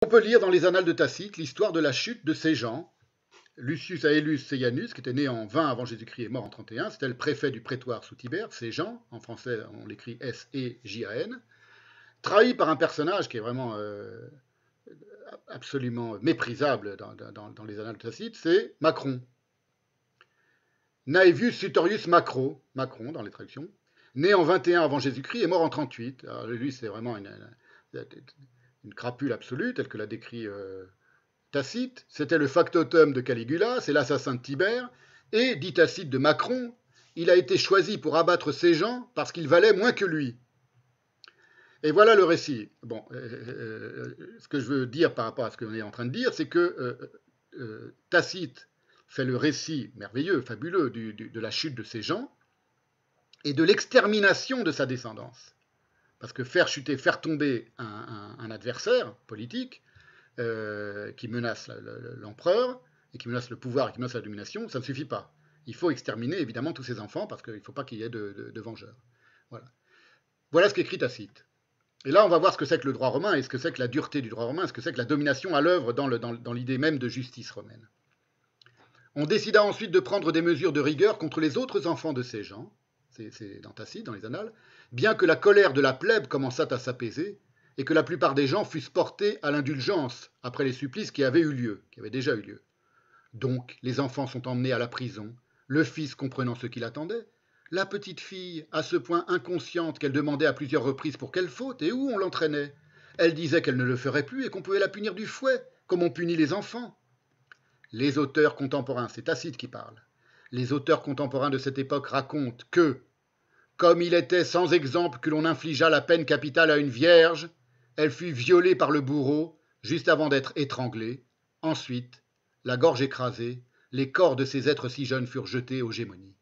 On peut lire dans les annales de Tacite l'histoire de la chute de ces gens. Lucius Aelius Seianus, qui était né en 20 avant Jésus-Christ et mort en 31, c'était le préfet du prétoire sous Tibère, Séjan, en français on l'écrit S-E-J-A-N, trahi par un personnage qui est vraiment absolument méprisable dans les annales de Tacite, c'est Macron. Naevius Sutorius Macro, Macron dans les traductions, né en 21 avant Jésus-Christ et mort en 38. Alors, lui, c'est vraiment une crapule absolue, telle que l'a décrit Tacite. C'était le factotum de Caligula, c'est l'assassin de Tibère. Et, dit Tacite de Macron, il a été choisi pour abattre ces gens parce qu'ils valaient moins que lui. Et voilà le récit. Bon, ce que je veux dire par rapport à ce qu'on est en train de dire, c'est que Tacite fait le récit merveilleux, fabuleux, de la chute de ces gens et de l'extermination de sa descendance. Parce que faire chuter, faire tomber un adversaire politique qui menace l'empereur et qui menace le pouvoir et qui menace la domination, ça ne suffit pas. Il faut exterminer évidemment tous ces enfants parce qu'il ne faut pas qu'il y ait de vengeurs. Voilà. Voilà ce qu'écrit Tacite. Et là, on va voir ce que c'est que le droit romain et ce que c'est que la dureté du droit romain, ce que c'est que la domination à l'œuvre dans l'idée même de justice romaine. On décida ensuite de prendre des mesures de rigueur contre les autres enfants de ces gens, c'est dans Tacite, dans les annales, bien que la colère de la plèbe commençât à s'apaiser et que la plupart des gens fussent portés à l'indulgence après les supplices qui avaient déjà eu lieu. Donc, les enfants sont emmenés à la prison, le fils comprenant ce qu'il attendait, la petite fille, à ce point inconsciente qu'elle demandait à plusieurs reprises pour quelle faute et où on l'entraînait. Elle disait qu'elle ne le ferait plus et qu'on pouvait la punir du fouet, comme on punit les enfants. Les auteurs contemporains, c'est Tacite qui parle, les auteurs contemporains de cette époque racontent que, comme il était sans exemple que l'on infligeât la peine capitale à une vierge, elle fut violée par le bourreau juste avant d'être étranglée. Ensuite, la gorge écrasée, les corps de ces êtres si jeunes furent jetés aux gémonies.